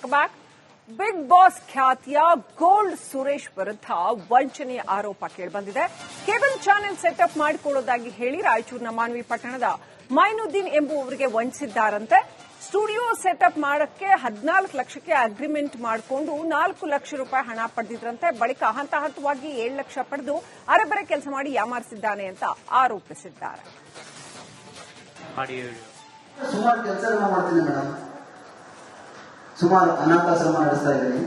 Welcome back. Big boss ಖ್ಯಾತಿಯ gold Suresh ವಿರುದ್ಧ ವಂಚನೆ ಆರೋಪ ಕೇಳಿಬಂದಿದೆ. ಕೇಬಲ್ ಚಾನೆಲ್ ಸೆಟಪ್ ಮಾಡಿಕೊಳ್ಳೋದಾಗಿ ಹೇಳಿ ರಾಯಚೂರಿನ ಮಾನ್ವಿ ಪಟ್ಟಣದ ಮೈನುದ್ದೀನ್ ಎಂಬುವವರಿಗೆ ವಂಚಿಸಿದ್ದಾರಂತೆ. ಸ್ಟುಡಿಯೋ ಸೆಟಪ್ ಮಾಡಕ್ಕೆ 14 ಲಕ್ಷಕ್ಕೆ ಅಗ್ರಿಮೆಂಟ್ ಮಾಡಿಕೊಂಡು 4 ಲಕ್ಷ ರೂಪಾಯಿ ಹಣ ಪಡೆದಿದ್ರಂತೆ. ಬಳಿಕ ಹಂತ ಹಂತವಾಗಿ 7 ಲಕ್ಷ ಪಡೆದು ಅರೆಬರೆ ಕೆಲಸ ಮಾಡಿ ಯಾಮಾರಿಸಿದ್ದಾನೆ ಅಂತ ಆರೋಪಿಸಿದ್ದಾರೆ. ಸುಮಾರು ಕೆಲಸಗಳನ್ನ ಮಾಡ್ತೀನಿ ಮೇಡಮ್. ಸುಮಾರು ಅನಾಥಾಶ್ರಮ ನಡೆಸ್ತಾ ಇದ್ದೀನಿ.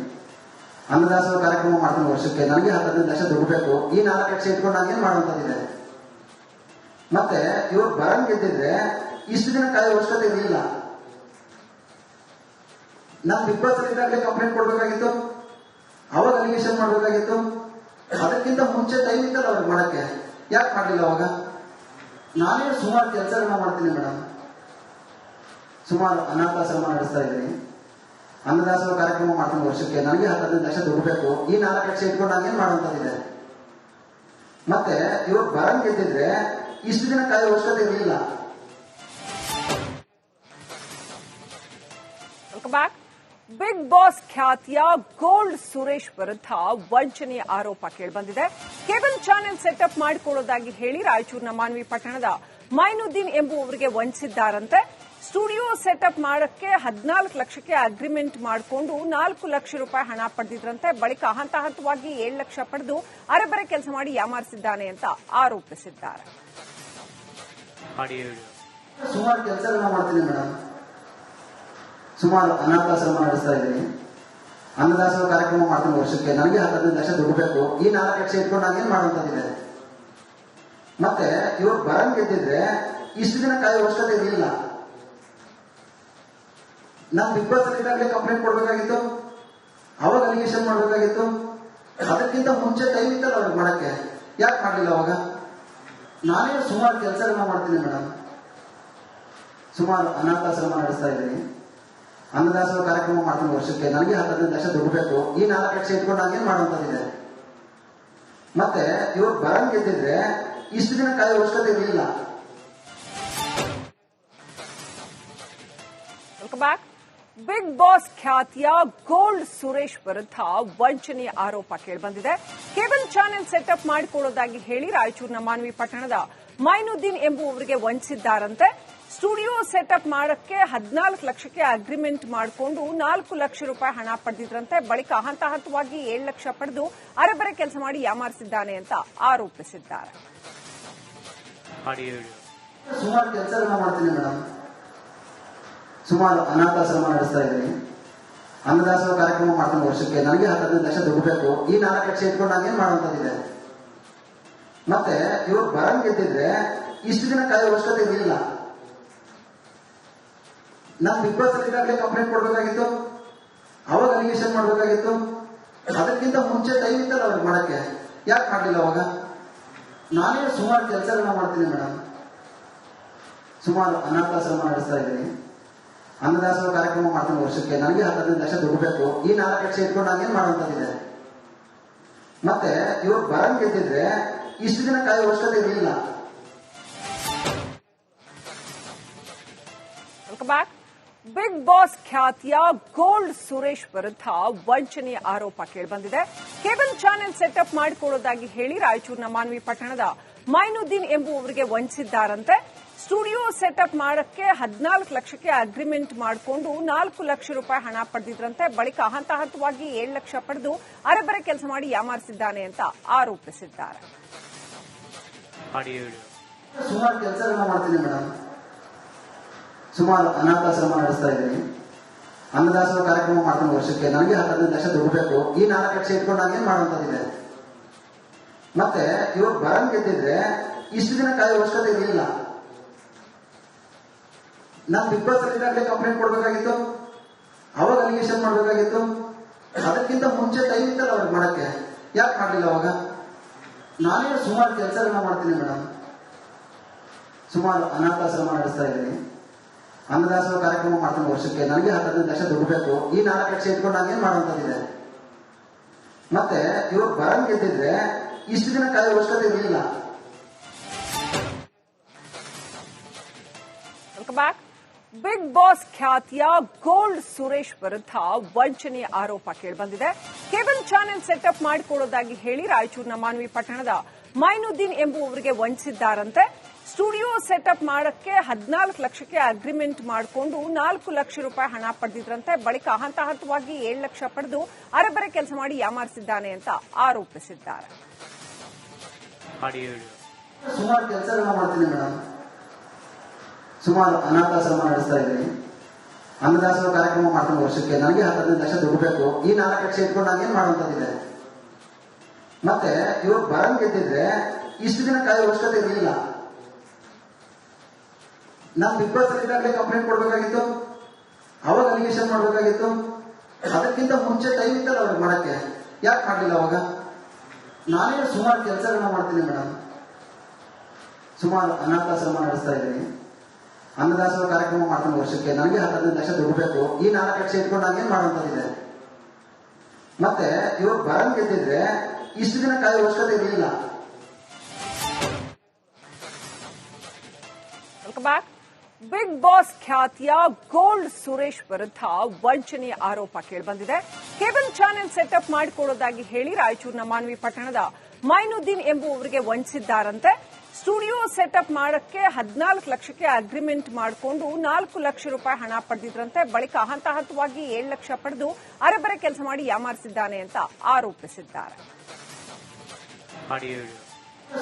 ಅನ್ನದಾಸೋಹ ಕಾರ್ಯಕ್ರಮ ಮಾಡ್ತೀನಿ. ವರ್ಷಕ್ಕೆ ನನಗೆ 15 ಲಕ್ಷ ದುಡ್ಡು ಬೇಕು. ಈ 4 ಲಕ್ಷ ಇಟ್ಕೊಂಡು ನಾನೇನ್ ಮಾಡುವಂತದಿದೆ. ಮತ್ತೆ ಇವ್ರು ಬರಂಗ್ ಗೆದ್ದಿದ್ರೆ ಇಷ್ಟು ದಿನ ಕಾಯೋ ಅವಶ್ಯಕತೆ ಇರಲಿಲ್ಲ. ನಾನು ಬಿಗ್ ಬಾಸ್ ಅಲ್ಲಿ ಕಂಪ್ಲೇಂಟ್ ಕೊಡ್ಬೇಕಾಗಿತ್ತು, ಅವಾಗ ಅಲಿಗೇಷನ್ ಮಾಡ್ಬೇಕಾಗಿತ್ತು. ಅದಕ್ಕಿಂತ ಮುಂಚೆ ಟೈಮ್ ಇತ್ತಲ್ಲ ಅವ್ರಿಗೆ ಮಾಡಕ್ಕೆ, ಯಾಕೆ ಮಾಡ್ಲಿಲ್ಲ ಅವಾಗ? ನಾನೇ ಸುಮಾರು ಕೆಲಸಗಳನ್ನ ಮಾಡ್ತೀನಿ ಮೇಡಮ್. ಸುಮಾರು ಅನಾಥಾಶ್ರಮ ನಡೆಸ್ತಾ ಇದ್ದೀನಿ. ಅನ್ನದಾಸೋಹ ಕಾರ್ಯಕ್ರಮ ಮಾಡ್ತೀನಿ. ವರ್ಷಕ್ಕೆ ನನಗೆ 15 ಲಕ್ಷ ದುಡ್ಡು ಬೇಕು. ಈ 4 ಲಕ್ಷ ಇಟ್ಕೊಂಡು ನಾನೇನ್ ಮಾಡುವಂತದಿದೆ. ಮತ್ತೆ ಇವ್ರು ಬರಂಗ್ ಗೆದ್ದಿದ್ರೆ ಇಷ್ಟು ದಿನ ಕಾಯೋ ಅವಶ್ಯಕತೆ ಇರಲಿಲ್ಲ. Welcome back. ಬಿಗ್ ಬಾಸ್ ಖ್ಯಾತಿಯ ಗೋಲ್ಡ್ ಸುರೇಶ್ ವಿರುದ್ಧ ವಂಚನೆ ಆರೋಪ ಕೇಳಿಬಂದಿದೆ. ಕೇಬಲ್ ಚಾನೆಲ್ ಸೆಟಪ್ ಮಾಡಿಕೊಳ್ಳೋದಾಗಿ ಹೇಳಿ ರಾಯಚೂರಿನ ಮಾನ್ವಿ ಪಟ್ಟಣದ ಮೈನುದ್ದೀನ್ ಎಂಬುವವರಿಗೆ ವಂಚಿಸಿದ್ದಾರಂತೆ. ಸ್ಟುಡಿಯೋ ಸೆಟಪ್ ಮಾಡಕ್ಕೆ 14 ಲಕ್ಷಕ್ಕೆ ಅಗ್ರಿಮೆಂಟ್ ಮಾಡಿಕೊಂಡು 4 ಲಕ್ಷ ರೂಪಾಯಿ ಹಣ ಪಡೆದಿದ್ರಂತೆ. ಬಳಿಕ ಹಂತ ಹಂತವಾಗಿ 7 ಲಕ್ಷ ಪಡೆದು ಅರೆಬರೆ ಕೆಲಸ ಮಾಡಿ ಯಾಮಾರಿಸಿದ್ದಾನೆ ಅಂತ ಆರೋಪಿಸಿದ್ದಾರೆ. ಸುಮಾರು ಕೆಲಸಗಳನ್ನ ಮಾಡ್ತೀನಿ ಮೇಡಮ್. ಸುಮಾರು ಅನಾಥಾಶ್ರಮ ನಡೆಸ್ತಾ ಇದ್ದೀನಿ. ಅನ್ನದಾಸೋಹ ಕಾರ್ಯಕ್ರಮ ಮಾಡ್ತೀನಿ. ವರ್ಷಕ್ಕೆ ನನಗೆ 15 ಲಕ್ಷ ದುಡ್ಡು ಬೇಕು. ಈ 4 ಲಕ್ಷ ಇಟ್ಕೊಂಡು ನಾನೇನ್ ಮಾಡುವಂತದಿದೆ. ಮತ್ತೆ ಇವ್ರು ಬರಂಗ್ ಗೆದ್ದಿದ್ರೆ ಇಷ್ಟು ದಿನ ಕಾಯೋ ಅವಶ್ಯಕತೆ ಇರಲಿಲ್ಲ. ನಾನು ಬಿಗ್ ಬಾಸ್ ಅಲ್ಲಿ ಕಂಪ್ಲೇಂಟ್ ಕೊಡ್ಬೇಕಾಗಿತ್ತು, ಅವಾಗ ಅಲಿಗೇಷನ್ ಮಾಡ್ಬೇಕಾಗಿತ್ತು. ಅದಕ್ಕಿಂತ ಮುಂಚೆ ಟೈಮ್ ಇತ್ತಲ್ಲ ಅವ್ರಿಗೆ ಮಾಡಕ್ಕೆ, ಯಾಕೆ ಮಾಡ್ಲಿಲ್ಲ ಅವಾಗ? ನಾನೇ ಸುಮಾರು ಕೆಲಸಗಳನ್ನ ಮಾಡ್ತೀನಿ ಮೇಡಮ್. ಸುಮಾರು ಅನಾಥಾಶ್ರಮ ನಡೆಸ್ತಾ ಇದ್ದೀನಿ. ಅನ್ನದಾಸೋಹ ಕಾರ್ಯಕ್ರಮ ಮಾಡ್ತೀನಿ. ವರ್ಷಕ್ಕೆ ನನಗೆ 15 ಲಕ್ಷ ದುಡ್ಡು ಬೇಕು. ಈ 4 ಲಕ್ಷ ಇಟ್ಕೊಂಡು ನಾನೇನ್ ಮಾಡುವಂತದಿದೆ. ಮತ್ತೆ ಇವ್ರು ಬರಂಗ್ ಗೆದ್ದಿದ್ರೆ ಇಷ್ಟು ದಿನ ಕಾಯೋ ಅವಶ್ಯಕತೆ ಇರಲಿಲ್ಲ. Welcome back. ಬಿಗ್ ಬಾಸ್ ಖ್ಯಾತಿಯ ಗೋಲ್ಡ್ ಸುರೇಶ್ ವಿರುದ್ಧ ವಂಚನೆ ಆರೋಪ ಕೇಳಿಬಂದಿದೆ. ಕೇಬಲ್ ಚಾನೆಲ್ ಸೆಟಪ್ ಮಾಡಿಕೊಳ್ಳೋದಾಗಿ ಹೇಳಿ ರಾಯಚೂರಿನ ಮಾನ್ವಿ ಪಟ್ಟಣದ ಮೈನುದ್ದೀನ್ ಎಂಬುವವರಿಗೆ ವಂಚಿಸಿದ್ದಾರಂತೆ. ಸ್ಟುಡಿಯೋ ಸೆಟಪ್ ಮಾಡಕ್ಕೆ 14 ಲಕ್ಷಕ್ಕೆ ಅಗ್ರಿಮೆಂಟ್ ಮಾಡಿಕೊಂಡು 4 ಲಕ್ಷ ರೂಪಾಯಿ ಹಣ ಪಡೆದಿದ್ರಂತೆ. ಬಳಿಕ ಹಂತ ಹಂತವಾಗಿ 7 ಲಕ್ಷ ಪಡೆದು ಅರೆಬರೆ ಕೆಲಸ ಮಾಡಿ ಯಾಮಾರಿಸಿದ್ದಾನೆ ಅಂತ ಆರೋಪಿಸಿದ್ದಾರೆ. ಸುಮಾರು ಕೆಲಸಗಳನ್ನ ಮಾಡ್ತೀನಿ ಮೇಡಮ್. ಸುಮಾರು ಅನಾಥಾಶ್ರಮ ನಡೆಸ್ತಾ ಇದ್ದೀನಿ. ಅನ್ನದಾಸೋಹ ಕಾರ್ಯಕ್ರಮ ಮಾಡ್ತೀನಿ. ವರ್ಷಕ್ಕೆ ನನಗೆ 15 ಲಕ್ಷ ದುಡ್ಡು ಬೇಕು. ಈ 4 ಲಕ್ಷ ಇಟ್ಕೊಂಡು ನಾನೇನ್ ಮಾಡುವಂತದಿದೆ. ಮತ್ತೆ ಇವ್ರು ಬರಂಗ್ ಗೆದ್ದಿದ್ರೆ ಇಷ್ಟು ದಿನ ಕಾಯೋ ಅವಶ್ಯಕತೆ ಇರಲಿಲ್ಲ. ನಾನು ಬಿಗ್ ಬಾಸ್ ಅಲ್ಲಿ ಕಂಪ್ಲೇಂಟ್ ಕೊಡ್ಬೇಕಾಗಿತ್ತು, ಅವಾಗ ಅಲಿಗೇಷನ್ ಮಾಡ್ಬೇಕಾಗಿತ್ತು. ಅದಕ್ಕಿಂತ ಮುಂಚೆ ಟೈಮ್ ಇತ್ತಲ್ಲ ಅವ್ರಿಗೆ ಮಾಡಕ್ಕೆ, ಯಾಕೆ ಮಾಡ್ಲಿಲ್ಲ ಅವಾಗ? ನಾನೇ ಸುಮಾರು ಕೆಲಸಗಳನ್ನ ಮಾಡ್ತೀನಿ ಮೇಡಮ್. ಸುಮಾರು ಅನಾಥಾಶ್ರಮ ನಡೆಸ್ತಾ ಇದ್ದೀನಿ. ಅನ್ನದಾಸೋಹ ಕಾರ್ಯಕ್ರಮ ಮಾಡ್ತೀನಿ. ವರ್ಷಕ್ಕೆ ನನಗೆ 15 ಲಕ್ಷ ದುಡ್ಡು ಬೇಕು. ಈ 4 ಲಕ್ಷ ಇಟ್ಕೊಂಡು ನಾನೇನ್ ಮಾಡುವಂತದಿದೆ. ಮತ್ತೆ ಇವ್ರು ಬರಂಗ್ ಗೆದ್ದಿದ್ರೆ ಇಷ್ಟು ದಿನ ಕಾಯೋ ಅವಶ್ಯಕತೆ ಇರಲಿಲ್ಲ. Welcome back. ಬಿಗ್ ಬಾಸ್ ಖ್ಯಾತಿಯ ಗೋಲ್ಡ್ ಸುರೇಶ್ ವಿರುದ್ಧ ವಂಚನೆ ಆರೋಪ ಕೇಳಿಬಂದಿದೆ. ಕೇಬಲ್ ಚಾನೆಲ್ ಸೆಟಪ್ ಮಾಡಿಕೊಳ್ಳೋದಾಗಿ ಹೇಳಿ ರಾಯಚೂರಿನ ಮಾನ್ವಿ ಪಟ್ಟಣದ ಮೈನುದ್ದೀನ್ ಎಂಬುವವರಿಗೆ ವಂಚಿಸಿದ್ದಾರಂತೆ. ಸ್ಟುಡಿಯೋ ಸೆಟಪ್ ಮಾಡಕ್ಕೆ 14 ಲಕ್ಷಕ್ಕೆ ಅಗ್ರಿಮೆಂಟ್ ಮಾಡಿಕೊಂಡು 4 ಲಕ್ಷ ರೂಪಾಯಿ ಹಣ ಪಡೆದಿದ್ರಂತೆ. ಬಳಿಕ ಹಂತ ಹಂತವಾಗಿ 7 ಲಕ್ಷ ಪಡೆದು ಅರೆಬರೆ ಕೆಲಸ ಮಾಡಿ ಯಾಮಾರಿಸಿದ್ದಾನೆ ಅಂತ ಆರೋಪಿಸಿದ್ದಾರೆ. ಸುಮಾರು ಕೆಲಸಗಳನ್ನ ಮಾಡ್ತೀನಿ ಮೇಡಮ್. ಸುಮಾರು ಅನಾಥಾಶ್ರಮ ನಡೆಸ್ತಾ ಇದ್ದೀನಿ. ಅನ್ನದಾಸೋಹ ಕಾರ್ಯಕ್ರಮ ಮಾಡ್ತೀನಿ. ವರ್ಷಕ್ಕೆ ನನಗೆ 15 ಲಕ್ಷ ದುಡ್ಡು ಬೇಕು. ಈ 4 ಲಕ್ಷ ಇಟ್ಕೊಂಡು ನಾನೇನ್ ಮಾಡುವಂತದಿದೆ. ಮತ್ತೆ ಇವ್ರು ಬರಂಗ್ ಗೆದ್ದಿದ್ರೆ ಇಷ್ಟು ದಿನ ಕಾಯೋ ಅವಶ್ಯಕತೆ ಇರಲಿಲ್ಲ. ನಾನು ಬಿಗ್ ಬಾಸ್ ಅಲ್ಲಿ ಕಂಪ್ಲೇಂಟ್ ಕೊಡ್ಬೇಕಾಗಿತ್ತು, ಅವಾಗ ಅಲಿಗೇಷನ್ ಮಾಡ್ಬೇಕಾಗಿತ್ತು. ಅದಕ್ಕಿಂತ ಮುಂಚೆ ಟೈಮ್ ಇತ್ತಲ್ಲ ಅವ್ರಿಗೆ ಮಾಡಕ್ಕೆ, ಯಾಕೆ ಮಾಡ್ಲಿಲ್ಲ ಅವಾಗ? ನಾನೇ ಸುಮಾರು ಕೆಲಸಗಳನ್ನ ಮಾಡ್ತೀನಿ ಮೇಡಮ್. ಸುಮಾರು ಅನಾಥಾಶ್ರಮ ನಡೆಸ್ತಾ ಇದ್ದೀನಿ. ಅನ್ನದಾಸೋಹ ಕಾರ್ಯಕ್ರಮ ಮಾಡ್ತೀನಿ. ವರ್ಷಕ್ಕೆ ನನಗೆ 15 ಲಕ್ಷ ದುಡ್ಡು ಬೇಕು. ಈ 4 ಲಕ್ಷ ಇಟ್ಕೊಂಡು ನಾನೇನ್ ಮಾಡುವಂತದಿದೆ. ಮತ್ತೆ ಇವ್ರು ಬರಂಗ್ ಗೆದ್ದಿದ್ರೆ ಇಷ್ಟು ದಿನ ಕಾಯೋ ಅವಶ್ಯಕತೆ ಇರಲಿಲ್ಲ. Welcome back. ಬಿಗ್ ಬಾಸ್ ಖ್ಯಾತಿಯ ಗೋಲ್ಡ್ ಸುರೇಶ್ ವಿರುದ್ಧ ವಂಚನೆ ಆರೋಪ ಕೇಳಿಬಂದಿದೆ. ಕೇಬಲ್ ಚಾನೆಲ್ ಸೆಟಪ್ ಮಾಡಿಕೊಳ್ಳೋದಾಗಿ ಹೇಳಿ ರಾಯಚೂರಿನ ಮಾನ್ವಿ ಪಟ್ಟಣದ ಮೈನುದ್ದೀನ್ ಎಂಬುವವರಿಗೆ ವಂಚಿಸಿದ್ದಾರಂತೆ. ಸ್ಟುಡಿಯೋ ಸೆಟಪ್ ಮಾಡಕ್ಕೆ 14 ಲಕ್ಷಕ್ಕೆ ಅಗ್ರಿಮೆಂಟ್ ಮಾಡಿಕೊಂಡು 4 ಲಕ್ಷ ರೂಪಾಯಿ ಹಣ ಪಡೆದಿದ್ರಂತೆ. ಬಳಿಕ ಹಂತ ಹಂತವಾಗಿ 7 ಲಕ್ಷ ಪಡೆದು ಅರೆಬರೆ ಕೆಲಸ ಮಾಡಿ ಯಾಮಾರಿಸಿದ್ದಾನೆ ಅಂತ ಆರೋಪಿಸಿದ್ದಾರೆ. ಸುಮಾರು ಕೆಲಸಗಳನ್ನ ಮಾಡ್ತೀನಿ ಮೇಡಮ್. ಸುಮಾರು ಅನಾಥಾಶ್ರಮ ನಡೆಸ್ತಾ ಇದ್ದೀನಿ. ಅನ್ನದಾಸೋಹ ಕಾರ್ಯಕ್ರಮ ಮಾಡ್ತೀನಿ ವರ್ಷಕ್ಕೆ. ನನಗೆ 15 ಲಕ್ಷ ದುಡ್ಡು ಬೇಕು. ಈ 4 ಲಕ್ಷ ಇಟ್ಕೊಂಡು ನಾನೇನ್ ಮಾಡುವಂತದಿದೆ. ಮತ್ತೆ ಇವಾಗ ಬರಂಗ್ ಗೆದ್ದಿದ್ರೆ ಇಷ್ಟು ದಿನ ಕಾಯೋ ಅವಶ್ಯಕತೆ ಇರಲಿಲ್ಲ. ನಾನು ಬಿಗ್ ಬಾಸ್ ಅಲ್ಲಿ ಕಂಪ್ಲೇಂಟ್ ಕೊಡ್ಬೇಕಾಗಿತ್ತು, ಅವಾಗ ಅಲಿಗೇಷನ್ ಮಾಡ್ಬೇಕಾಗಿತ್ತು. ಅದಕ್ಕಿಂತ ಮುಂಚೆ ಟೈಮ್ ಇತ್ತಲ್ಲ ಅವ್ರಿಗೆ ಮಾಡಕ್ಕೆ, ಯಾಕೆ ಮಾಡಲಿಲ್ಲ ಅವಾಗ? ನಾನೇ ಸುಮಾರು ಕೆಲಸಗಳನ್ನ ಮಾಡ್ತೀನಿ ಮೇಡಮ್. ಸುಮಾರು ಅನಾಥಾಶ್ರಮ ನಡೆಸ್ತಾ ಇದ್ದೀನಿ. ಅನ್ನದಾಸೋಹ ಕಾರ್ಯಕ್ರಮ ಮಾಡ್ತೀನಿ ವರ್ಷಕ್ಕೆ. ನನಗೆ 15 ಲಕ್ಷ ದುಡ್ಡು ಬೇಕು. ಈ 4 ಲಕ್ಷ ಇಟ್ಕೊಂಡು ನಾನೇನ್ ಮಾಡುವಂತದಿದೆ. ಮತ್ತೆ ಇವಾಗ ಬರಂಗ್ ಗೆದ್ದಿದ್ರೆ ಇಷ್ಟು ದಿನ ಕಾಯೋ ಅವಶ್ಯಕತೆ ಇರಲಿಲ್ಲ. ಬಿಗ್ ಬಾಸ್ ಖ್ಯಾತಿಯ ಗೋಲ್ಡ್ ಸುರೇಶ್ ವಿರುದ್ಧ ವಂಚನೆ ಆರೋಪ ಕೇಳಿಬಂದಿದೆ. ಕೇಬಲ್ ಚಾನೆಲ್ ಸೆಟಪ್ ಮಾಡಿಕೊಳ್ಳೋದಾಗಿ ಹೇಳಿ ರಾಯಚೂರಿನ ಮಾನ್ವಿ ಪಟ್ಟಣದ ಮೈನುದ್ದೀನ್ ಎಂಬುವವರಿಗೆ ವಂಚಿಸಿದ್ದಾರಂತೆ. ಸ್ಟುಡಿಯೋ ಸೆಟಪ್ ಮಾಡಕ್ಕೆ 14 ಲಕ್ಷಕ್ಕೆ ಅಗ್ರಿಮೆಂಟ್ ಮಾಡಿಕೊಂಡು 4 ಲಕ್ಷ ರೂಪಾಯಿ ಹಣ ಪಡೆದಿದ್ರಂತೆ. ಬಳಿಕ ಹಂತ ಹಂತವಾಗಿ 7 ಲಕ್ಷ ಪಡೆದು ಅರೆಬರೆ ಕೆಲಸ ಮಾಡಿ ಯಾಮಾರಿಸಿದ್ದಾನೆ ಅಂತ ಆರೋಪಿಸಿದ್ದಾರೆ.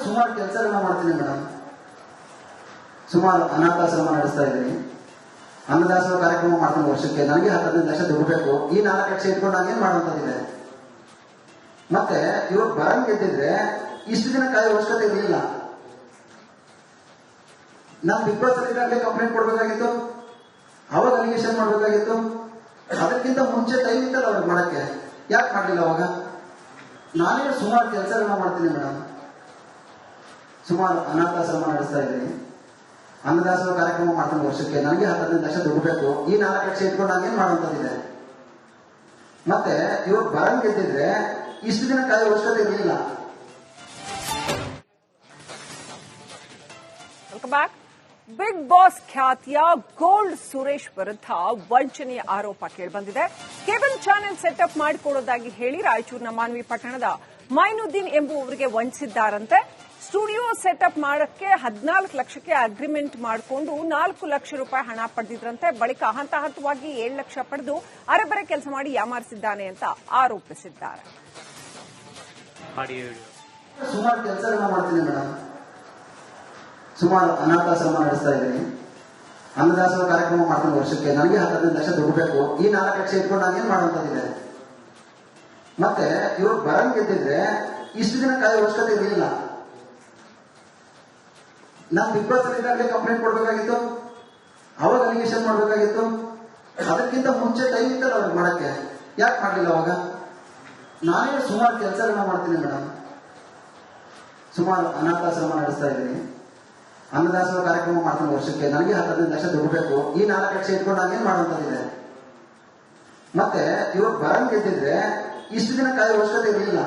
ಸುಮಾರು ಕೆಲಸಗಳನ್ನ ಮಾಡ್ತೀನಿ ಮೇಡಮ್. ಸುಮಾರು ಅನಾಥಾಶ್ರಮ ನಡೆಸ್ತಾ ಇದ್ದೀನಿ. ಅನ್ನದಾಸೋಹ ಕಾರ್ಯಕ್ರಮ ಮಾಡ್ತೀನಿ ವರ್ಷಕ್ಕೆ. ನನಗೆ 15 ಲಕ್ಷ ದುಡ್ಡು ಬೇಕು. ಈ 4 ಲಕ್ಷ ಇಟ್ಕೊಂಡು ನಾನೇನ್ ಮಾಡುವಂತದಿದೆ. ಮತ್ತೆ ಇವಾಗ ಬರಂಗ್ ಗೆದ್ದಿದ್ರೆ ಇಷ್ಟು ದಿನ ಕಾಯೋ ಅವಶ್ಯಕತೆ ಇರಲಿಲ್ಲ. ನಾನು ಬಿಗ್ ಬಾಸ್ ಅಲ್ಲಿ ಕಂಪ್ಲೇಂಟ್ ಕೊಡ್ಬೇಕಾಗಿತ್ತು, ಅವಾಗ ಅಲಿಗೇಷನ್ ಮಾಡ್ಬೇಕಾಗಿತ್ತು. ಅದಕ್ಕಿಂತ ಮುಂಚೆ ಟೈಮ್ ಇತ್ತಲ್ಲ ಅವ್ರಿಗೆ ಮಾಡಕ್ಕೆ, ಯಾಕೆ ಮಾಡಲಿಲ್ಲ ಅವಾಗ? ನಾನೇ ಸುಮಾರು ಕೆಲಸಗಳನ್ನ ಮಾಡ್ತೀನಿ ಮೇಡಮ್. ಸುಮಾರು ಅನಾಥಾಶ್ರಮ ನಡೆಸ್ತಾ ಇದ್ದೀನಿ. ಅನ್ನದಾಸೋಹ ಕಾರ್ಯಕ್ರಮ ಮಾಡ್ತೀನಿ ವರ್ಷಕ್ಕೆ. ನನಗೆ 15 ಲಕ್ಷ ದುಡ್ಡು ಬೇಕು. ಈ 4 ಲಕ್ಷ ಇಟ್ಕೊಂಡು ನಾನೇನ್ ಮಾಡುವಂತದಿದೆ. ಮತ್ತೆ ಇವಾಗ ಬರಂಗ್ ಗೆದ್ದಿದ್ರೆ ಇಷ್ಟು ದಿನ ಕಾಯೋ ಅವಶ್ಯಕತೆ ಇರಲಿಲ್ಲ. ಬಿಗ್ ಬಾಸ್ ಖ್ಯಾತಿಯ ಗೋಲ್ಡ್ ಸುರೇಶ್ ವಿರುದ್ಧ ವಂಚನೆ ಆರೋಪ ಕೇಳಿಬಂದಿದೆ. ಕೇಬಲ್ ಚಾನೆಲ್ ಸೆಟಪ್ ಮಾಡಿಕೊಳ್ಳೋದಾಗಿ ಹೇಳಿ ರಾಯಚೂರಿನ ಮಾನ್ವಿ ಪಟ್ಟಣದ ಮೈನುದ್ದೀನ್ ಎಂಬುವವರಿಗೆ ವಂಚಿಸಿದ್ದಾರಂತೆ. ಸ್ಟುಡಿಯೋ ಸೆಟಪ್ ಮಾಡಕ್ಕೆ 14 ಲಕ್ಷಕ್ಕೆ ಅಗ್ರಿಮೆಂಟ್ ಮಾಡಿಕೊಂಡು 4 ಲಕ್ಷ ರೂಪಾಯಿ ಹಣ ಪಡೆದಿದ್ರಂತೆ. ಬಳಿಕ ಹಂತ ಹಂತವಾಗಿ 7 ಲಕ್ಷ ಪಡೆದು ಅರೆಬರೆ ಕೆಲಸ ಮಾಡಿ ಯಾಮಾರಿಸಿದ್ದಾನೆ ಅಂತ ಆರೋಪಿಸಿದ್ದಾರೆ. ಸುಮಾರು ಕೆಲಸಗಳನ್ನ ಮಾಡ್ತೀನಿ ಮೇಡಮ್. ಸುಮಾರು ಅನಾಥಾಶ್ರಮ ನಡೆಸ್ತಾ ಇದ್ದೀನಿ. ಅನ್ನದಾಸೋಹ ಕಾರ್ಯಕ್ರಮ ಮಾಡ್ತೀನಿ ವರ್ಷಕ್ಕೆ. ನನಗೆ 15 ಲಕ್ಷ ದುಡ್ಡು ಬೇಕು. ಈ 4 ಲಕ್ಷ ಇಟ್ಕೊಂಡು ನಾನೇನ್ ಮಾಡುವಂತದಿದೆ. ಮತ್ತೆ ಇವಾಗ ಬರಂಗ್ ಗೆದ್ದಿದ್ರೆ ಇಷ್ಟು ದಿನ ಕಾಯೋ ಅವಶ್ಯಕತೆ ಇರಲಿಲ್ಲ. ನಾನು ಬಿಗ್ ಬಾಸ್ ಅಲ್ಲಿ ಕಂಪ್ಲೇಂಟ್ ಕೊಡ್ಬೇಕಾಗಿತ್ತು, ಅವಾಗ ಅಲಿಗೇಷನ್ ಮಾಡ್ಬೇಕಾಗಿತ್ತು. ಅದಕ್ಕಿಂತ ಮುಂಚೆ ಟೈಮ್ ಇತ್ತಲ್ಲ ಅವ್ರಿಗೆ ಮಾಡಕ್ಕೆ, ಯಾಕೆ ಮಾಡಲಿಲ್ಲ ಅವಾಗ? ನಾನೇ ಸುಮಾರು ಕೆಲಸಗಳನ್ನ ಮಾಡ್ತೀನಿ ಮೇಡಮ್. ಸುಮಾರು ಅನಾಥಾಶ್ರಮ ನಡೆಸ್ತಾ ಇದ್ದೀನಿ. ಅನ್ನದಾಸೋಹ ಕಾರ್ಯಕ್ರಮ ಮಾಡ್ತೀನಿ ವರ್ಷಕ್ಕೆ. ನನಗೆ 15 ಲಕ್ಷ ದುಡ್ಡು ಬೇಕು. ಈ 4 ಲಕ್ಷ ಇಟ್ಕೊಂಡು ನಾನೇನ್ ಮಾಡುವಂತದಿದೆ. ಮತ್ತೆ ಇವಾಗ ಬರಂಗ್ ಗೆದ್ದಿದ್ರೆ ಇಷ್ಟು ದಿನ ಕಾಯೋ ಅವಶ್ಯಕತೆ ಇರಲಿಲ್ಲ.